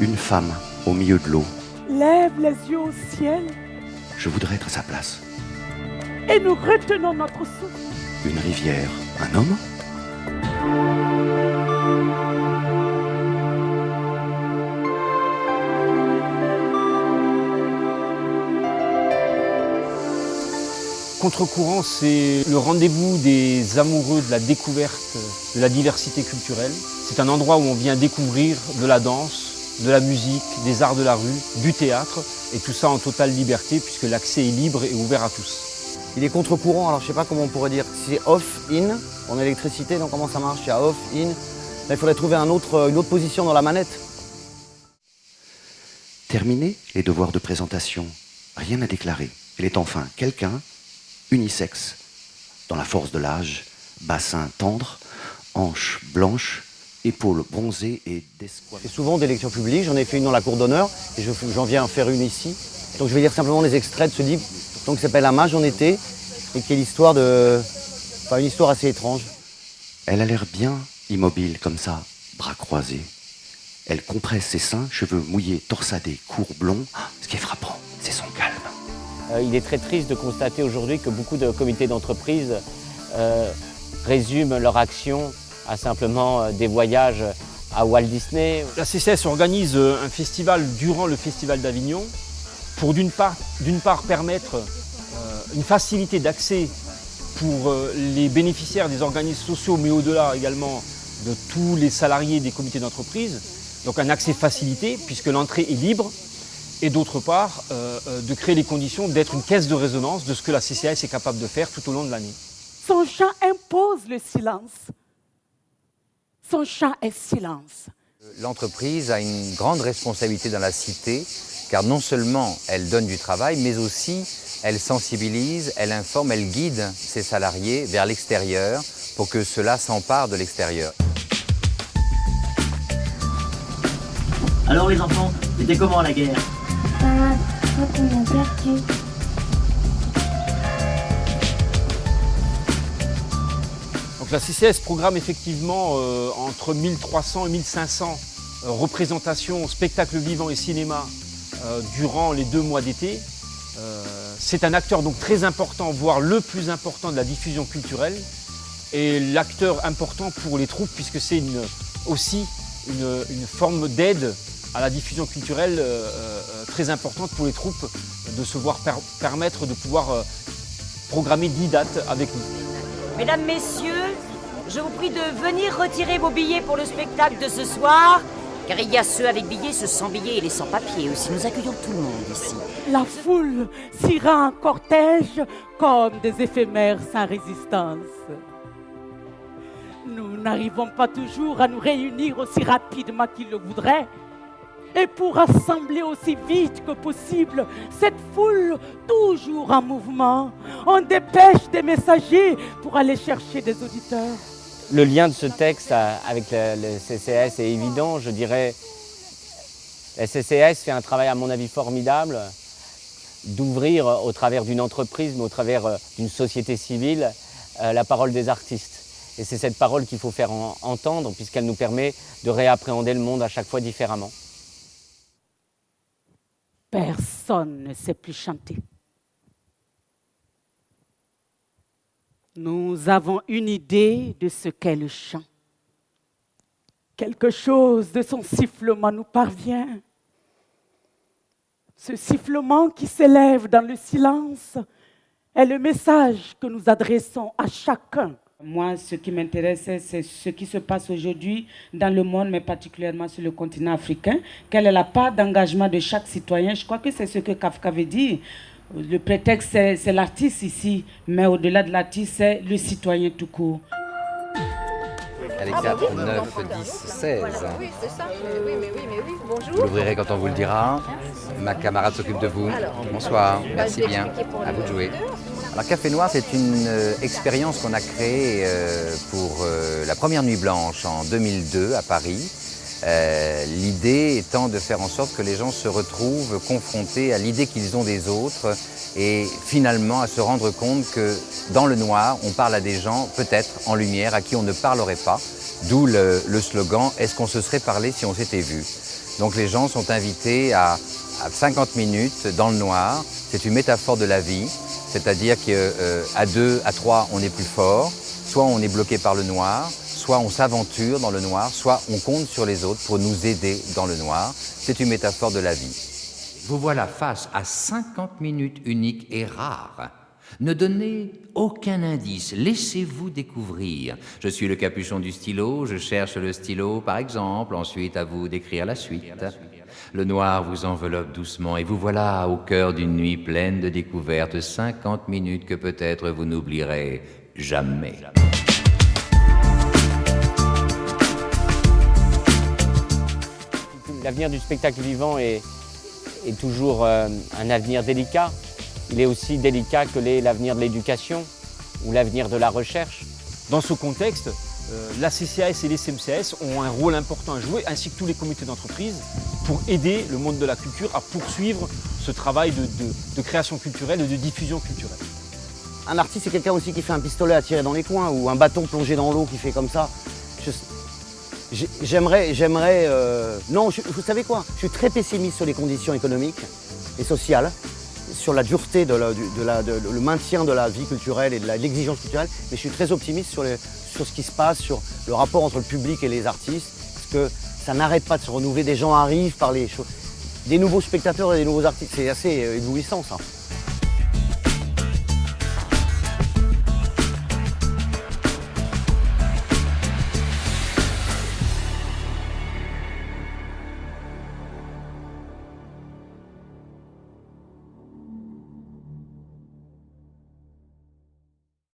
Une femme au milieu de l'eau. Lève les yeux au ciel Je voudrais être à sa place. et nous retenons notre souffle. Une rivière, un homme. Contre-courant, c'est le rendez-vous des amoureux de la découverte de la diversité culturelle. C'est un endroit où on vient découvrir de la danse, de la musique, des arts de la rue, du théâtre, et tout ça en totale liberté puisque l'accès est libre et ouvert à tous. Il est contre-courant, alors je sais pas comment on pourrait dire. Si c'est off-in, en électricité, donc comment ça marche? Il y a off-in. Là, il faudrait trouver une autre position dans la manette. Terminé les devoirs de présentation. Rien à déclarer. Elle est enfin quelqu'un, unisexe, dans la force de l'âge, bassin tendre, hanches blanches, épaules bronzées et d'espoir. C'est souvent des lectures publiques, j'en ai fait une dans la cour d'honneur et j'en viens faire une ici. Donc je vais lire simplement les extraits de ce livre donc, qui s'appelle Un mage en été et qui est l'histoire de... Enfin, une histoire assez étrange. Elle a l'air bien immobile comme ça, bras croisés. Elle compresse ses seins, cheveux mouillés, torsadés, courts, blonds. Ah, ce qui est frappant, c'est son calme. Il est très triste de constater aujourd'hui que beaucoup de comités d'entreprise résument leur action à simplement des voyages à Walt Disney. La CCS organise un festival durant le Festival d'Avignon pour d'une part permettre une facilité d'accès pour les bénéficiaires des organismes sociaux, mais au-delà également de tous les salariés des comités d'entreprise. Donc un accès facilité puisque l'entrée est libre. Et d'autre part, de créer les conditions d'être une caisse de résonance de ce que la CCAS est capable de faire tout au long de l'année. Son chant impose le silence. Son chant est silence. L'entreprise a une grande responsabilité dans la cité, car non seulement elle donne du travail, mais aussi elle sensibilise, elle informe, elle guide ses salariés vers l'extérieur pour que cela s'empare de l'extérieur. Alors les enfants, c'était comment la guerre? Quand on a perdu. Donc la CCS programme effectivement entre 1300 et 1500 représentations, spectacles vivants et cinéma durant les 2 mois d'été. C'est un acteur donc très important, voire le plus important de la diffusion culturelle et l'acteur important pour les troupes puisque c'est aussi une forme d'aide à la diffusion culturelle très importante pour les troupes de se voir permettre de pouvoir programmer 10 dates avec nous. Mesdames, Messieurs, je vous prie de venir retirer vos billets pour le spectacle de ce soir, car il y a ceux avec billets, ceux sans billets et les sans-papiers aussi. Nous accueillons tout le monde ici. La foule s'ira en cortège comme des éphémères sans résistance. Nous n'arrivons pas toujours à nous réunir aussi rapidement qu'ils le voudraient. Et pour rassembler aussi vite que possible cette foule toujours en mouvement, on dépêche des messagers pour aller chercher des auditeurs. Le lien de ce texte avec le CCS est évident, je dirais. La CCS fait un travail à mon avis formidable d'ouvrir au travers d'une entreprise, mais au travers d'une société civile, la parole des artistes. Et c'est cette parole qu'il faut faire entendre puisqu'elle nous permet de réappréhender le monde à chaque fois différemment. Personne ne sait plus chanter. Nous avons une idée de ce qu'est le chant. Quelque chose de son sifflement nous parvient. Ce sifflement qui s'élève dans le silence est le message que nous adressons à chacun. Moi, ce qui m'intéresse, c'est ce qui se passe aujourd'hui dans le monde, mais particulièrement sur le continent africain. Quelle est la part d'engagement de chaque citoyen? Je crois que c'est ce que Kafka avait dit. Le prétexte, c'est l'artiste ici, mais au-delà de l'artiste, c'est le citoyen tout court. Allez, 4, 9, 10, 16. Oui, c'est ça. Mais oui, bonjour. Vous l'ouvrirez quand on vous le dira. Ma camarade s'occupe de vous. Bonsoir, merci bien. À vous de jouer. Alors Café Noir, c'est une expérience qu'on a créée pour la première nuit blanche en 2002 à Paris. L'idée étant de faire en sorte que les gens se retrouvent confrontés à l'idée qu'ils ont des autres et finalement à se rendre compte que dans le noir, on parle à des gens peut-être en lumière à qui on ne parlerait pas. D'où le slogan « Est-ce qu'on se serait parlé si on s'était vu ?» Donc les gens sont invités à 50 minutes dans le noir. C'est une métaphore de la vie, c'est-à-dire qu'à 2, à 3, on est plus fort, soit on est bloqué par le noir, soit on s'aventure dans le noir, soit on compte sur les autres pour nous aider dans le noir. C'est une métaphore de la vie. Vous voilà face à 50 minutes uniques et rares. Ne donnez aucun indice, laissez-vous découvrir. Je suis le capuchon du stylo, je cherche le stylo par exemple, ensuite à vous d'écrire la suite. Le noir vous enveloppe doucement et vous voilà au cœur d'une nuit pleine de découvertes, 50 minutes que peut-être vous n'oublierez jamais. L'avenir du spectacle vivant est toujours un avenir délicat. Il est aussi délicat que l'est l'avenir de l'éducation ou l'avenir de la recherche. Dans ce contexte, la CCAS et les CMCS ont un rôle important à jouer, ainsi que tous les comités d'entreprise, pour aider le monde de la culture à poursuivre ce travail de création culturelle et de diffusion culturelle. Un artiste, c'est quelqu'un aussi qui fait un pistolet à tirer dans les coins ou un bâton plongé dans l'eau qui fait comme ça. Non, vous savez quoi? Je suis très pessimiste sur les conditions économiques et sociales, sur la dureté le maintien de la vie culturelle et de l'exigence culturelle, mais je suis très optimiste sur ce qui se passe, sur le rapport entre le public et les artistes, parce que ça n'arrête pas de se renouveler, des gens arrivent par les choses, des nouveaux spectateurs et des nouveaux artistes, c'est assez éblouissant ça.